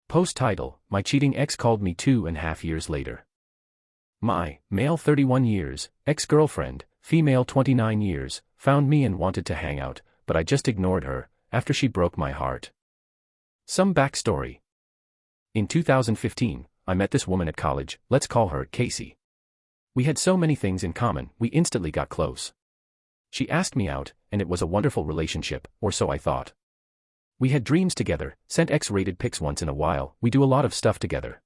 Post title: My cheating ex called me 2.5 years later. My, male 31 years, ex-girlfriend, female 29 years, found me and wanted to hang out, but I just ignored her, after she broke my heart. Some backstory. In 2015, I met this woman at college, let's call her Cassy. We had so many things in common, we instantly got close. She asked me out, and it was a wonderful relationship, or so I thought. We had dreams together, sent X-rated pics once in a while, we do a lot of stuff together.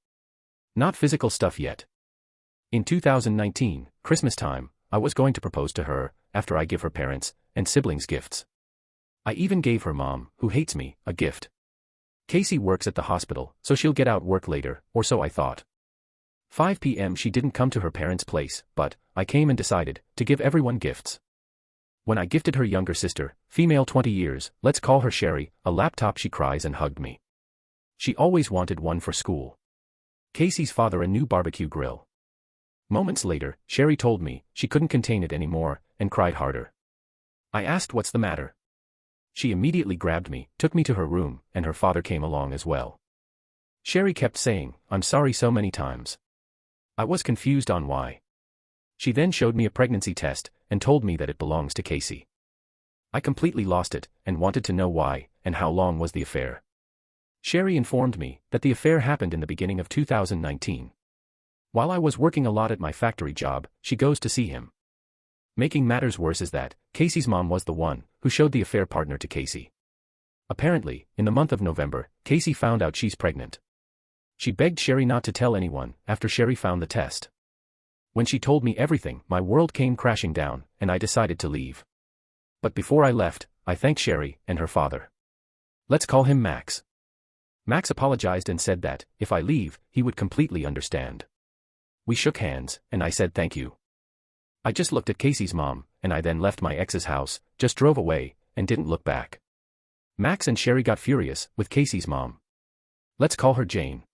Not physical stuff yet. In 2019, Christmas time, I was going to propose to her, after I give her parents and siblings gifts. I even gave her mom, who hates me, a gift. Cassy works at the hospital, so she'll get out work later, or so I thought. 5 p.m. she didn't come to her parents' place, but I came and decided to give everyone gifts. When I gifted her younger sister, female 20 years, let's call her Sherry, a laptop, she cries and hugged me. She always wanted one for school. Cassy's father a new barbecue grill. Moments later, Sherry told me she couldn't contain it anymore, and cried harder. I asked what's the matter. She immediately grabbed me, took me to her room, and her father came along as well. Sherry kept saying, "I'm sorry," so many times. I was confused on why. She then showed me a pregnancy test, and told me that it belongs to Cassy. I completely lost it, and wanted to know why, and how long was the affair. Sherry informed me that the affair happened in the beginning of 2019. While I was working a lot at my factory job, she goes to see him. Making matters worse is that Cassy's mom was the one who showed the affair partner to Cassy. Apparently, in the month of November, Cassy found out she's pregnant. She begged Sherry not to tell anyone after Sherry found the test. When she told me everything, my world came crashing down, and I decided to leave. But before I left, I thanked Sherry and her father. Let's call him Max. Max apologized and said that, if I leave, he would completely understand. We shook hands, and I said thank you. I just looked at Cassy's mom, and I then left my ex's house, just drove away, and didn't look back. Max and Sherry got furious with Cassy's mom. Let's call her Jane.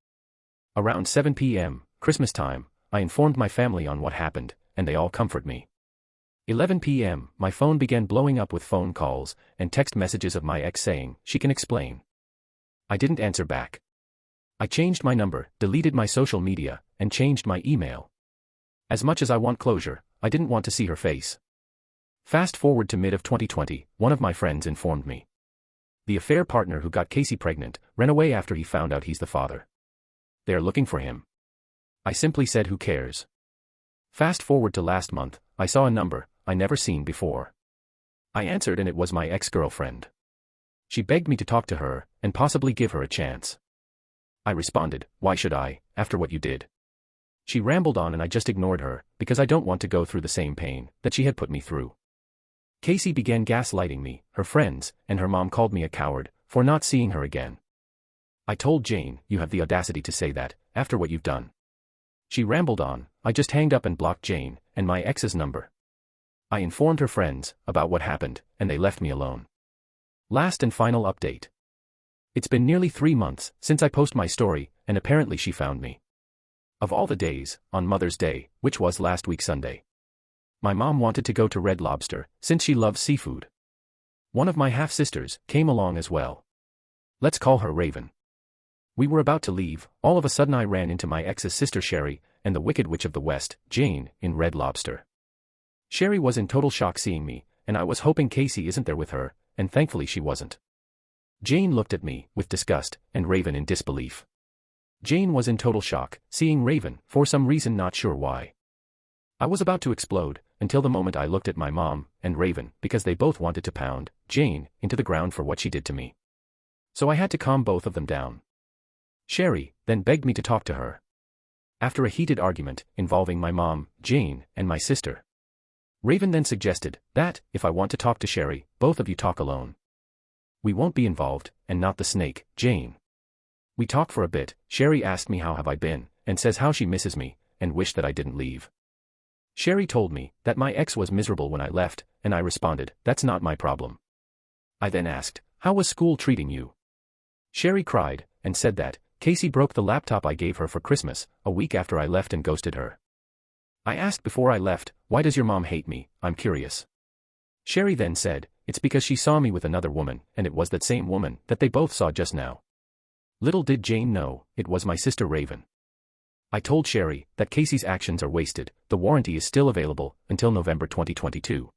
Around 7 p.m., Christmas time, I informed my family on what happened, and they all comfort me. 11 p.m., my phone began blowing up with phone calls and text messages of my ex saying she can explain. I didn't answer back. I changed my number, deleted my social media, and changed my email. As much as I want closure, I didn't want to see her face. Fast forward to mid of 2020, one of my friends informed me. The affair partner who got Cassy pregnant ran away after he found out he's the father. They're looking for him. I simply said who cares. Fast forward to last month, I saw a number I never seen before. I answered and it was my ex-girlfriend. She begged me to talk to her and possibly give her a chance. I responded, why should I, after what you did? She rambled on and I just ignored her, because I don't want to go through the same pain that she had put me through. Cassy began gaslighting me, her friends, and her mom called me a coward for not seeing her again. I told Jane, you have the audacity to say that, after what you've done. She rambled on, I just hanged up and blocked Jane, and my ex's number. I informed her friends about what happened, and they left me alone. Last and final update. It's been nearly 3 months since I posted my story, and apparently she found me. Of all the days, on Mother's Day, which was last week Sunday. My mom wanted to go to Red Lobster, since she loves seafood. One of my half-sisters came along as well. Let's call her Raven. We were about to leave, all of a sudden I ran into my ex's sister Sherry, and the Wicked Witch of the West, Jane, in Red Lobster. Sherry was in total shock seeing me, and I was hoping Cassy isn't there with her, and thankfully she wasn't. Jane looked at me with disgust, and Raven in disbelief. Jane was in total shock, seeing Raven, for some reason not sure why. I was about to explode, until the moment I looked at my mom and Raven, because they both wanted to pound Jane into the ground for what she did to me. So I had to calm both of them down. Sherry then begged me to talk to her. After a heated argument involving my mom, Jane, and my sister, Raven then suggested that, if I want to talk to Sherry, both of you talk alone. We won't be involved, and not the snake, Jane. We talked for a bit. Sherry asked me how have I been, and says how she misses me, and wished that I didn't leave. Sherry told me that my ex was miserable when I left, and I responded, that's not my problem. I then asked, how was school treating you? Sherry cried, and said that Cassy broke the laptop I gave her for Christmas, a week after I left and ghosted her. I asked before I left, why does your mom hate me? I'm curious. Sherry then said, it's because she saw me with another woman, and it was that same woman that they both saw just now. Little did Jane know, it was my sister Raven. I told Sherry that Cassy's actions are wasted, the warranty is still available, until November 2022.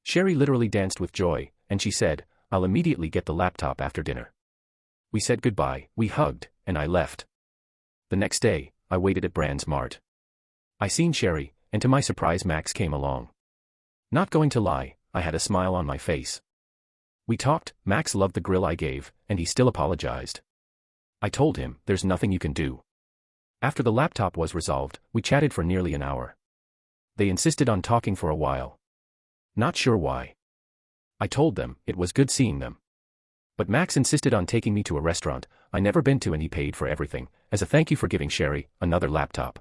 Sherry literally danced with joy, and she said, I'll immediately get the laptop after dinner. We said goodbye, we hugged, and I left. The next day, I waited at Brand's Mart. I seen Sherry, and to my surprise Max came along. Not going to lie, I had a smile on my face. We talked, Max loved the grill I gave, and he still apologized. I told him, there's nothing you can do. After the laptop was resolved, we chatted for nearly an hour. They insisted on talking for a while. Not sure why. I told them, it was good seeing them. But Max insisted on taking me to a restaurant I never been to, and he paid for everything, as a thank you for giving Sherry another laptop.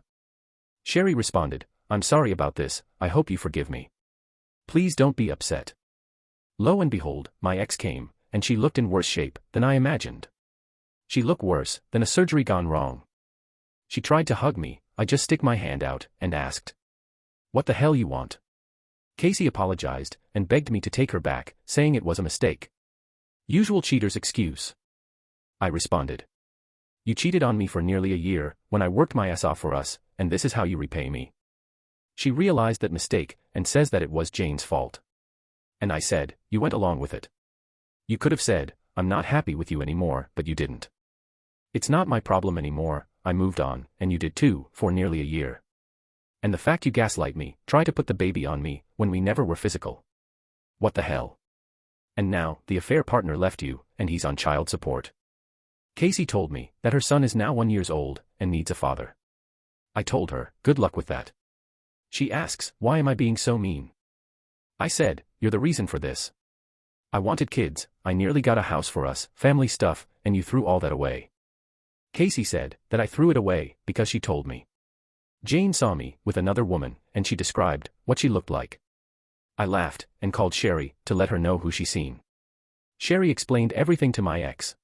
Sherry responded, I'm sorry about this, I hope you forgive me. Please don't be upset. Lo and behold, my ex came, and she looked in worse shape than I imagined. She looked worse than a surgery gone wrong. She tried to hug me, I just stick my hand out and asked, what the hell you want? Cassy apologized and begged me to take her back, saying it was a mistake. Usual cheater's excuse. I responded. You cheated on me for nearly a year, when I worked my ass off for us, and this is how you repay me. She realized that mistake, and says that it was Jane's fault. And I said, you went along with it. You could have said, I'm not happy with you anymore, but you didn't. It's not my problem anymore, I moved on, and you did too, for nearly a year. And the fact you gaslight me, try to put the baby on me, when we never were physical. What the hell? And now, the affair partner left you, and he's on child support. Cassy told me that her son is now 1 year old, and needs a father. I told her, good luck with that. She asks, why am I being so mean? I said, you're the reason for this. I wanted kids, I nearly got a house for us, family stuff, and you threw all that away. Cassy said that I threw it away because she told me. Jane saw me with another woman, and she described what she looked like. I laughed and called Sherry to let her know who she seen. Sherry explained everything to my ex.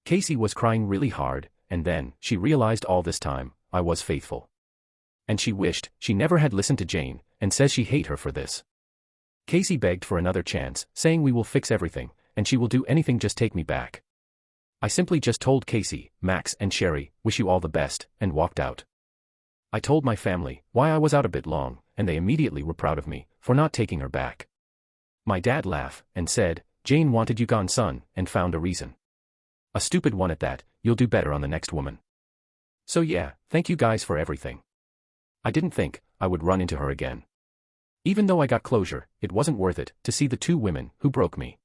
Cassy was crying really hard, and then she realized all this time I was faithful. And she wished she never had listened to Jane, and says she hate her for this. Cassy begged for another chance, saying we will fix everything, and she will do anything, just take me back. I simply just told Cassy, Max and Sherry, wish you all the best, and walked out. I told my family why I was out a bit long, and they immediately were proud of me for not taking her back. My dad laughed and said, Jane wanted you gone, son, and found a reason. A stupid one at that, you'll do better on the next woman. So yeah, thank you guys for everything. I didn't think I would run into her again. Even though I got closure, it wasn't worth it to see the two women who broke me.